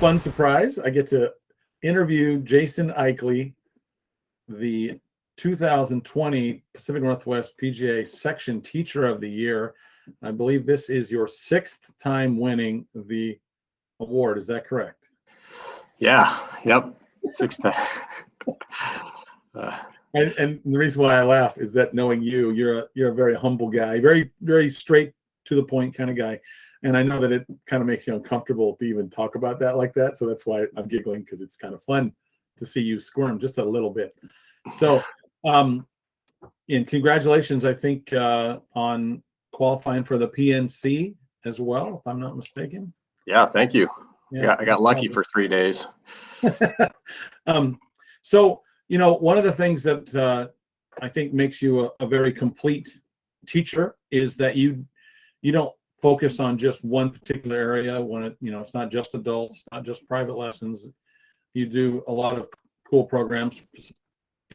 fun surprise. I get to interview Jason Aichele, the 2020 Pacific Northwest PGA Section Teacher of the Year. I believe this is your 6th time winning the award. Is that correct? Yeah. Yep. 6 times. And the reason why I laugh is that knowing you, you're a very humble guy, very, very straight to the point kind of guy. And I know that it kind of makes you uncomfortable to even talk about that like that. So that's why I'm giggling, because it's kind of fun to see you squirm just a little bit. So, and congratulations, I think, on qualifying for the PNC as well, if I'm not mistaken. Yeah, thank you. Yeah, I got lucky for 3 days. So, one of the things that I think makes you a very complete teacher is that you don't focus on just one particular area. When it's not just adults, not just private lessons. You do a lot of cool programs.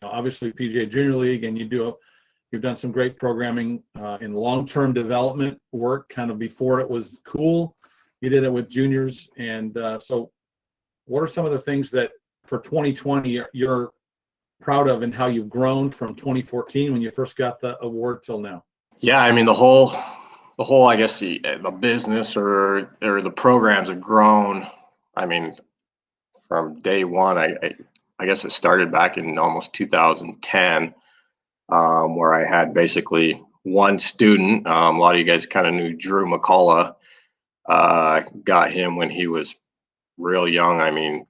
Obviously PGA Junior League, and you've done some great programming in long-term development work, kind of before it was cool. You did it with juniors, and so what are some of the things that for 2020 you're proud of, and how you've grown from 2014 when you first got the award till now? Yeah, I mean the whole I guess the business or the programs have grown. I mean, from day one, I guess it started back in almost 2010, where I had basically one student. A lot of you guys kind of knew Drew McCullough. Got him when he was real young. I mean,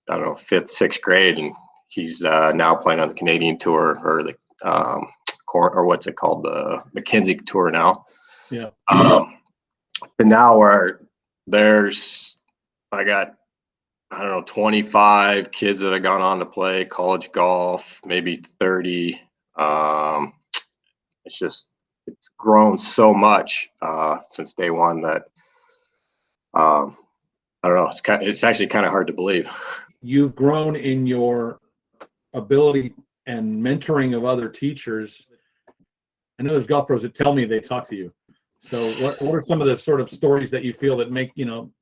I don't know, 5th, 6th grade, and he's now playing on the Canadian Tour, or the or what's it called, the McKenzie Tour now. Yeah. But now I got, I don't know, 25 kids that have gone on to play college golf, maybe 30. It's grown so much since day one that I don't know. It's actually kind of hard to believe. You've grown in your ability and mentoring of other teachers. I know there's golf pros that tell me they talk to you. So what are some of the sort of stories that you feel that make you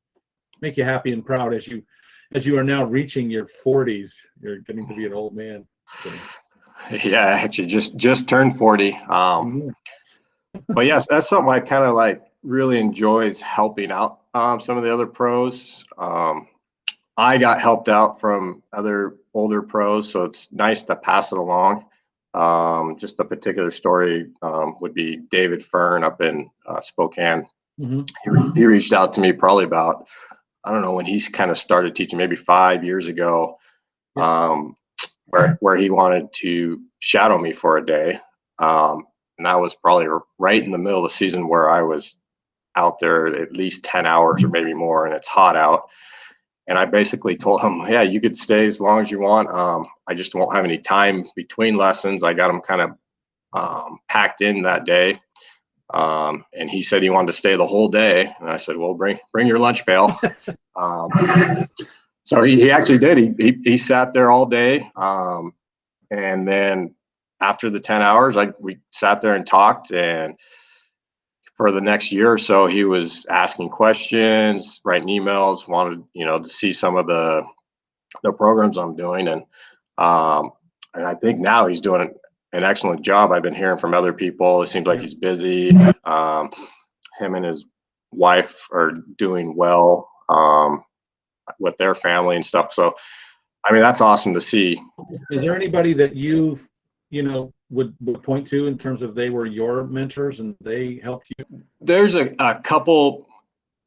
happy and proud as you are now reaching your 40s? You're getting to be an old man. So. Yeah, I actually just turned 40. But yes, that's something I kind of like really enjoy, is helping out some of the other pros. I got helped out from other older pros, so it's nice to pass it along. Just a particular story would be David Fern up in Spokane. Mm-hmm. He reached out to me probably about, I don't know, when he's kind of started teaching, maybe 5 years ago, where he wanted to shadow me for a day. And that was probably right in the middle of the season, where I was out there at least 10 hours or maybe more, and it's hot out. And I basically told him, yeah, you could stay as long as you want. I just won't have any time between lessons. I got him kind of packed in that day. And he said he wanted to stay the whole day. And I said, well, bring your lunch pail. So he actually did. He sat there all day. And then after the 10 hours, we sat there and talked. And for the next year or so, he was asking questions, writing emails, wanted, to see some of the programs I'm doing. And I think now he's doing an excellent job. I've been hearing from other people. It seems like he's busy. Him and his wife are doing well with their family and stuff. So, I mean, that's awesome to see. Is there anybody that you would point to in terms of they were your mentors and they helped you? There's a couple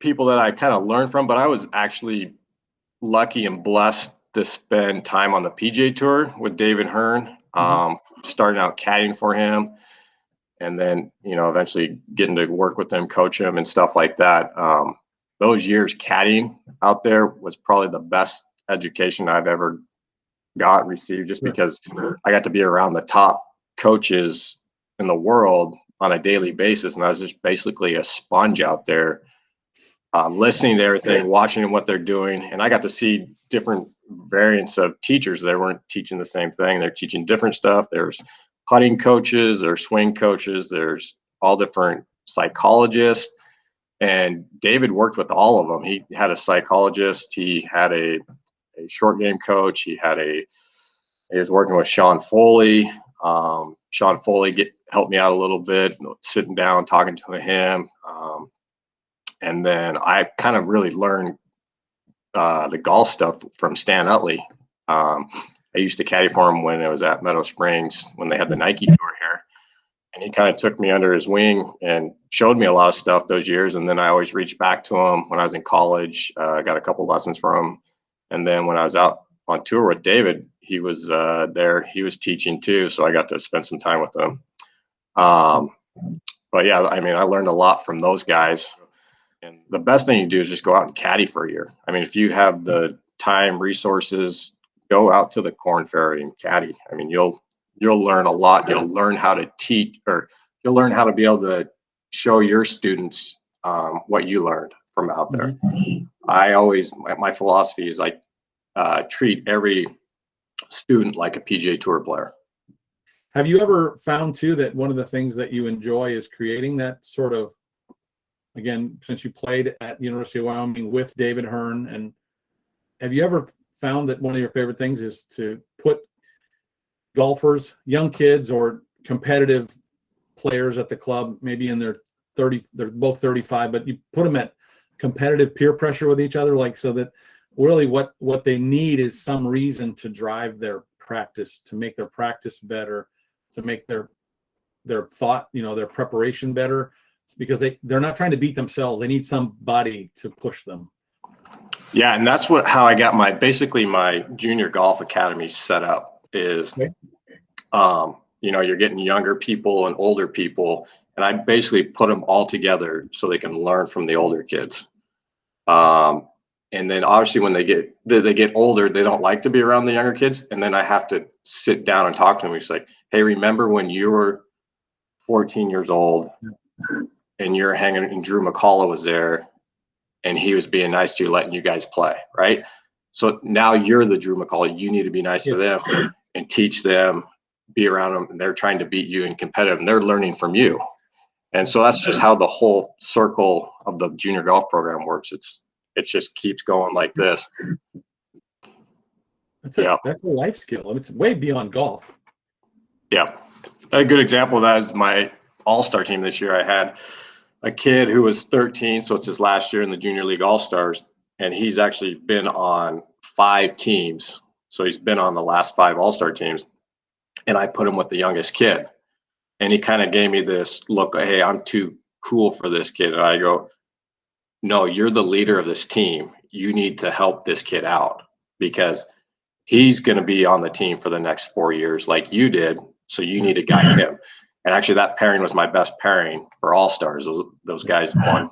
people that I kind of learned from, but I was actually lucky and blessed to spend time on the PGA Tour with David Hearn, starting out caddying for him, and then, eventually getting to work with him, coach him and stuff like that. Those years caddying out there was probably the best education I've ever received, just because I got to be around the top coaches in the world on a daily basis. And I was just basically a sponge out there, listening to everything, watching what they're doing. And I got to see different variants of teachers. They weren't teaching the same thing. They're teaching different stuff. There's putting coaches, there's swing coaches, there's all different psychologists. And David worked with all of them. He had a psychologist. He had a short game coach. He was working with Sean Foley. Sean Foley helped me out a little bit, sitting down, talking to him. And then I kind of really learned the golf stuff from Stan Utley. I used to caddy for him when I was at Meadow Springs when they had the Nike tour here. And he kind of took me under his wing and showed me a lot of stuff those years. And then I always reached back to him when I was in college. I got a couple lessons from him. And then when I was out on tour with David, he was there. He was teaching too. So I got to spend some time with him. But yeah, I mean, I learned a lot from those guys. And the best thing you do is just go out and caddy for a year. I mean, if you have the time, resources, go out to the Corn Ferry and caddy. I mean, you'll learn a lot. You'll learn how to teach, or you'll learn how to be able to show your students what you learned from out there. My philosophy is like treat every student like a PGA Tour player. Have you ever found too that one of the things that you enjoy is creating that sort of, again, since you played at the University of Wyoming with David Hearn, and have you ever found that one of your favorite things is to put golfers, young kids or competitive players at the club, maybe in their 30, they're both 35, but you put them at competitive peer pressure with each other, like, so that really what they need is some reason to drive their practice, to make their practice better, to make their thought, their preparation better, because they're not trying to beat themselves. They need somebody to push them. Yeah, and that's how I got my junior golf academy set up is, okay. You're getting younger people and older people, and I basically put them all together so they can learn from the older kids. And then obviously when they get older, they don't like to be around the younger kids. And then I have to sit down and talk to them. It's like, hey, remember when you were 14 years old and you're hanging, and Drew McCullough was there and he was being nice to you, letting you guys play, right? So now you're the Drew McCullough. You need to be nice to them and teach them, be around them. And they're trying to beat you in competitive, and they're learning from you. And so that's just how the whole circle of the junior golf program works. It just keeps going like this. That's a life skill. I mean, it's way beyond golf. Yeah. A good example of that is my all-star team this year. I had a kid who was 13, so it's his last year in the Junior League All-Stars, and he's actually been on 5 teams. So he's been on the last 5 All-Star teams, and I put him with the youngest kid. And he kind of gave me this look, hey, I'm too cool for this kid. And I go, no, you're the leader of this team. You need to help this kid out because he's going to be on the team for the next 4 years like you did. So you need to guide him. And actually that pairing was my best pairing for All-Stars. Those guys won.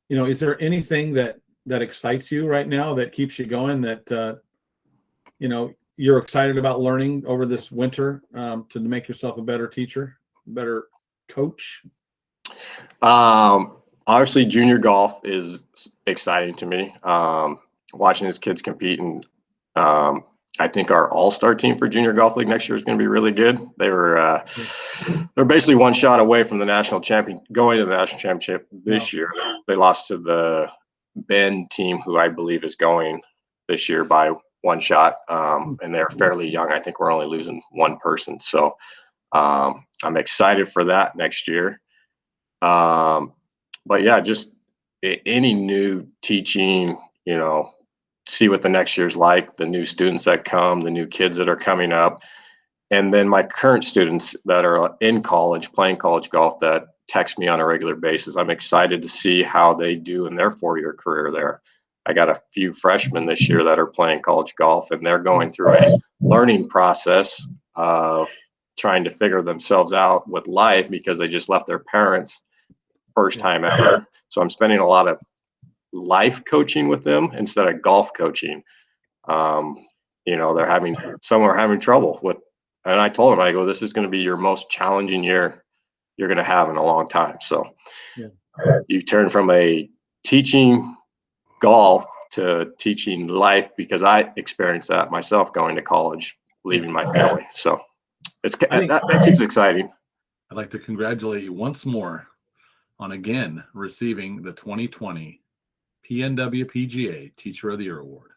Is there anything that excites you right now that keeps you going, that, you're excited about learning over this winter to make yourself a better teacher, better coach? Obviously, junior golf is exciting to me. Watching these kids compete, and I think our all-star team for junior golf league next year is going to be really good. They're basically one shot away from the national champion, going to the national championship this year. They lost to the Bend team, who I believe is going this year by one shot, and they're fairly young. I think we're only losing one person, so I'm excited for that next year. But yeah, just any new teaching, see what the next year's like, the new students that come, the new kids that are coming up, and then my current students that are in college, playing college golf, that text me on a regular basis. I'm excited to see how they do in their 4-year career there. I got a few freshmen this year that are playing college golf, and they're going through a learning process of trying to figure themselves out with life because they just left their parents first time ever. So I'm spending a lot of life coaching with them instead of golf coaching. Some are having trouble with, and I told them, I go, this is going to be your most challenging year you're going to have in a long time. So you turn from a teaching golf to teaching life, because I experienced that myself going to college, leaving my family. So that keeps exciting. I'd like to congratulate you once more on again receiving the 2020 PNW PGA Teacher of the Year Award.